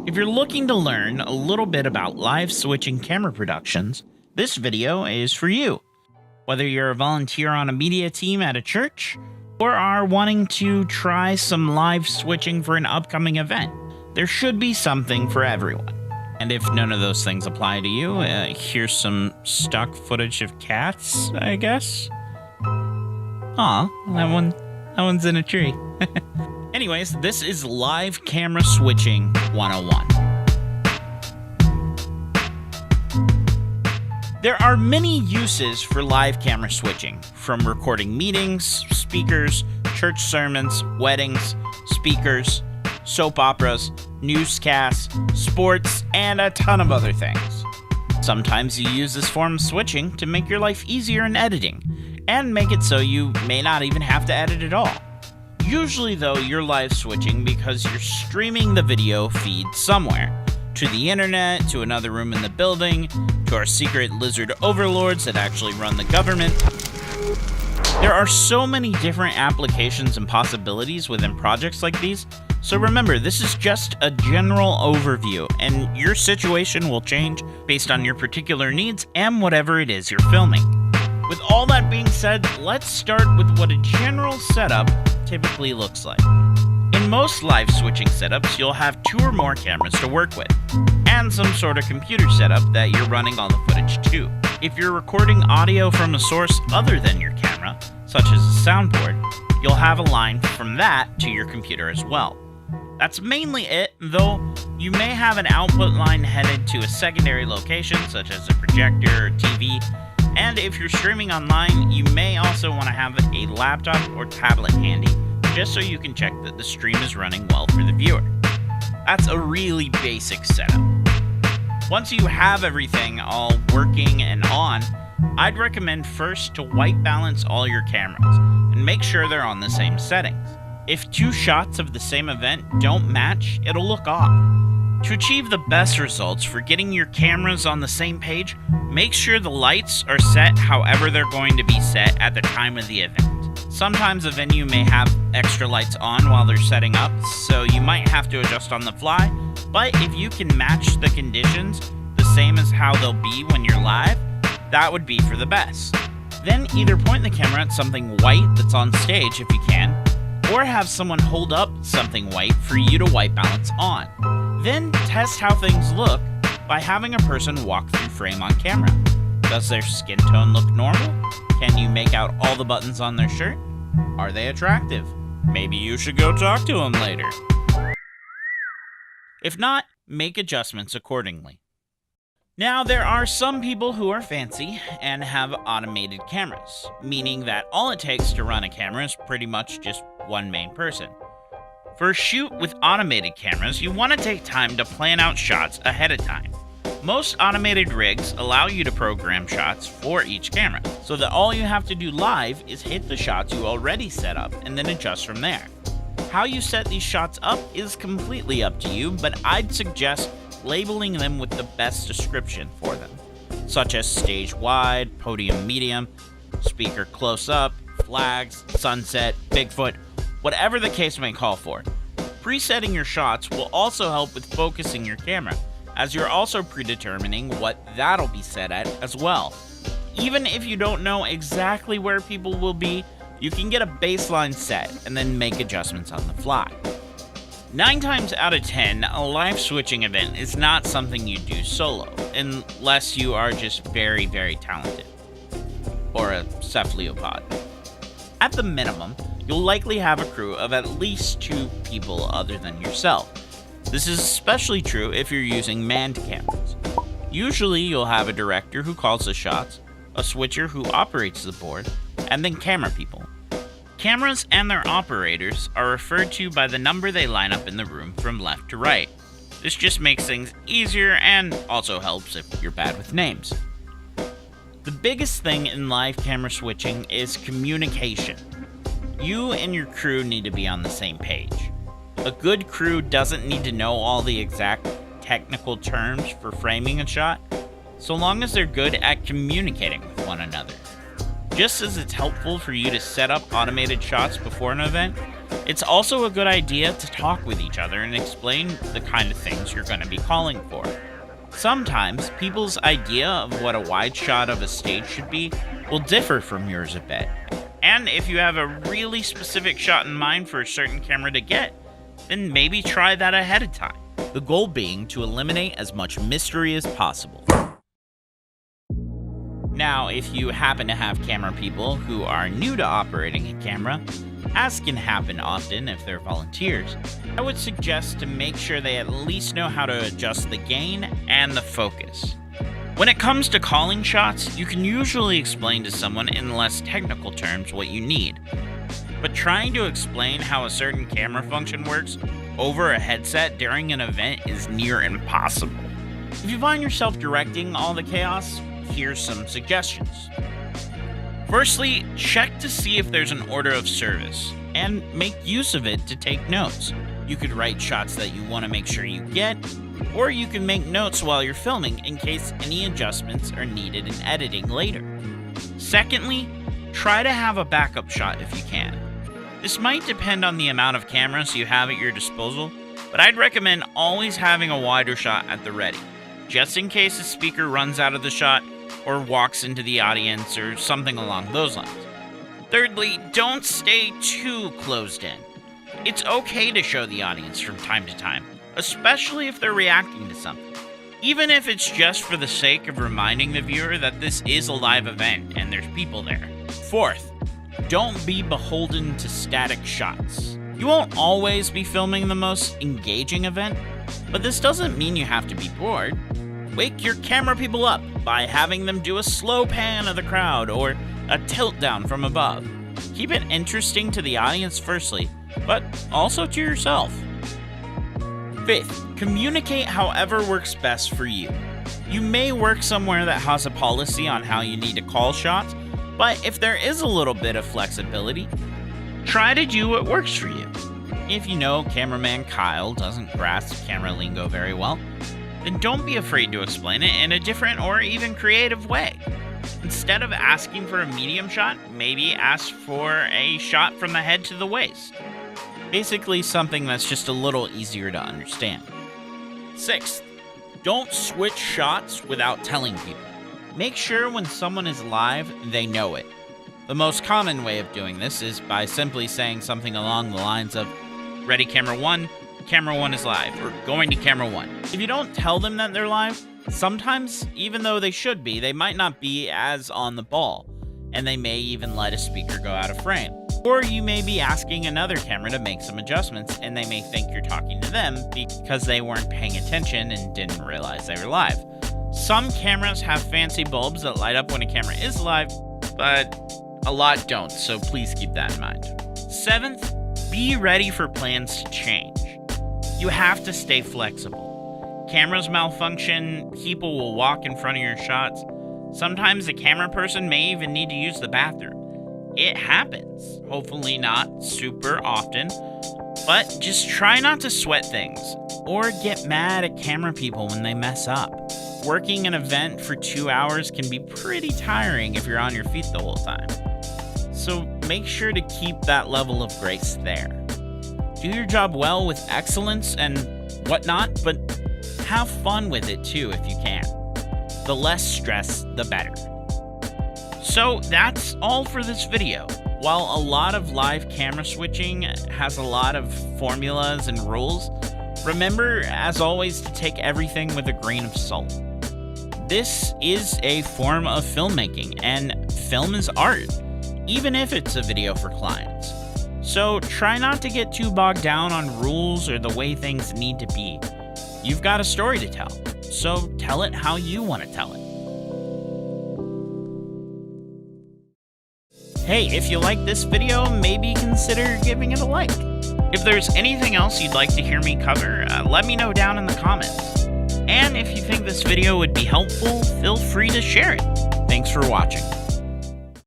If you're looking to learn a little bit about live switching camera productions, this video is for you. Whether you're a volunteer on a media team at a church, or are wanting to try some live switching for an upcoming event, there should be something for everyone. And if none of those things apply to you, here's some stock footage of cats, I guess. Aw, that one's in a tree. Anyways, this is Live Camera Switching 101. There are many uses for live camera switching, from recording meetings, speakers, church sermons, weddings, speakers, soap operas, newscasts, sports, and a ton of other things. Sometimes you use this form of switching to make your life easier in editing, and make it so you may not even have to edit at all. Usually though, you're live switching because you're streaming the video feed somewhere. To the internet, to another room in the building, to our secret lizard overlords that actually run the government. There are so many different applications and possibilities within projects like these, so remember, this is just a general overview, and your situation will change based on your particular needs and whatever it is you're filming. With all that being said, let's start with what a general setup typically looks like. In most live switching setups, you'll have 2 or more cameras to work with, and some sort of computer setup that you're running all the footage to. If you're recording audio from a source other than your camera, such as a soundboard, you'll have a line from that to your computer as well. That's mainly it, though you may have an output line headed to a secondary location, such as a projector or TV, and if you're streaming online, you may also want to have a laptop or tablet handy, just so you can check that the stream is running well for the viewer. That's a really basic setup. Once you have everything all working and on, I'd recommend first to white balance all your cameras and make sure they're on the same settings. If 2 shots of the same event don't match, it'll look off. To achieve the best results for getting your cameras on the same page, make sure the lights are set however they're going to be set at the time of the event. Sometimes a venue may have extra lights on while they're setting up, so you might have to adjust on the fly, but if you can match the conditions the same as how they'll be when you're live, that would be for the best. Then either point the camera at something white that's on stage if you can, or have someone hold up something white for you to white balance on. Then test how things look by having a person walk through frame on camera. Does their skin tone look normal? Can you make out all the buttons on their shirt? Are they attractive? Maybe you should go talk to them later. If not, make adjustments accordingly. Now, there are some people who are fancy and have automated cameras, meaning that all it takes to run a camera is pretty much just one main person. For a shoot with automated cameras, you want to take time to plan out shots ahead of time. Most automated rigs allow you to program shots for each camera, so that all you have to do live is hit the shots you already set up and then adjust from there. How you set these shots up is completely up to you, but I'd suggest labeling them with the best description for them, such as stage wide, podium medium, speaker close up, flags, sunset, Bigfoot, whatever the case may call for. Presetting your shots will also help with focusing your camera, as you're also predetermining what that'll be set at as well. Even if you don't know exactly where people will be, you can get a baseline set and then make adjustments on the fly. 9 times out of 10, a live switching event is not something you do solo, unless you are just very, very talented. Or a cephalopod. At the minimum, you'll likely have a crew of at least 2 people other than yourself. This is especially true if you're using manned cameras. Usually you'll have a director who calls the shots, a switcher who operates the board, and then camera people. Cameras and their operators are referred to by the number they line up in the room from left to right. This just makes things easier and also helps if you're bad with names. The biggest thing in live camera switching is communication. You and your crew need to be on the same page. A good crew doesn't need to know all the exact technical terms for framing a shot, so long as they're good at communicating with one another. Just as it's helpful for you to set up automated shots before an event, It's also a good idea to talk with each other and explain the kind of things you're going to be calling for. Sometimes people's idea of what a wide shot of a stage should be will differ from yours a bit. And if you have a really specific shot in mind for a certain camera to get, then maybe try that ahead of time. The goal being to eliminate as much mystery as possible. Now, if you happen to have camera people who are new to operating a camera, as can happen often if they're volunteers, I would suggest to make sure they at least know how to adjust the gain and the focus. When it comes to calling shots, you can usually explain to someone in less technical terms what you need. But trying to explain how a certain camera function works over a headset during an event is near impossible. If you find yourself directing all the chaos, here's some suggestions. Firstly, check to see if there's an order of service, and make use of it to take notes. You could write shots that you want to make sure you get, or you can make notes while you're filming in case any adjustments are needed in editing later. Secondly, try to have a backup shot if you can. This might depend on the amount of cameras you have at your disposal, but I'd recommend always having a wider shot at the ready, just in case a speaker runs out of the shot or walks into the audience or something along those lines. Thirdly, don't stay too closed in. It's okay to show the audience from time to time, especially if they're reacting to something, even if it's just for the sake of reminding the viewer that this is a live event and there's people there. Fourth, don't be beholden to static shots. You won't always be filming the most engaging event, but this doesn't mean you have to be bored. Wake your camera people up by having them do a slow pan of the crowd or a tilt down from above. Keep it interesting to the audience firstly, but also to yourself. Fifth, communicate however works best for you. You may work somewhere that has a policy on how you need to call shots, but if there is a little bit of flexibility, try to do what works for you. If you know cameraman Kyle doesn't grasp camera lingo very well, then don't be afraid to explain it in a different or even creative way. Instead of asking for a medium shot, maybe ask for a shot from the head to the waist. Basically something that's just a little easier to understand. Sixth, don't switch shots without telling people. Make sure when someone is live, they know it. The most common way of doing this is by simply saying something along the lines of, "Ready camera 1 is live," or "Going to camera 1. If you don't tell them that they're live, sometimes, even though they should be, they might not be as on the ball, and they may even let a speaker go out of frame. Or you may be asking another camera to make some adjustments, and they may think you're talking to them because they weren't paying attention and didn't realize they were live. Some cameras have fancy bulbs that light up when a camera is live, but a lot don't, so please keep that in mind. Seventh, be ready for plans to change. You have to stay flexible. Cameras malfunction, people will walk in front of your shots. Sometimes a camera person may even need to use the bathroom. It happens. Hopefully not super often, but just try not to sweat things or get mad at camera people when they mess up. Working an event for 2 hours can be pretty tiring if you're on your feet the whole time. So make sure to keep that level of grace there. Do your job well with excellence and whatnot, but have fun with it too if you can. The less stress, the better. So that's all for this video. While a lot of live camera switching has a lot of formulas and rules, remember, as always, to take everything with a grain of salt. This is a form of filmmaking, and film is art, even if it's a video for clients. So try not to get too bogged down on rules or the way things need to be. You've got a story to tell, so tell it how you want to tell it. Hey, if you like this video, maybe consider giving it a like. If there's anything else you'd like to hear me cover, let me know down in the comments. And if you think this video would be helpful, feel free to share it. Thanks for watching.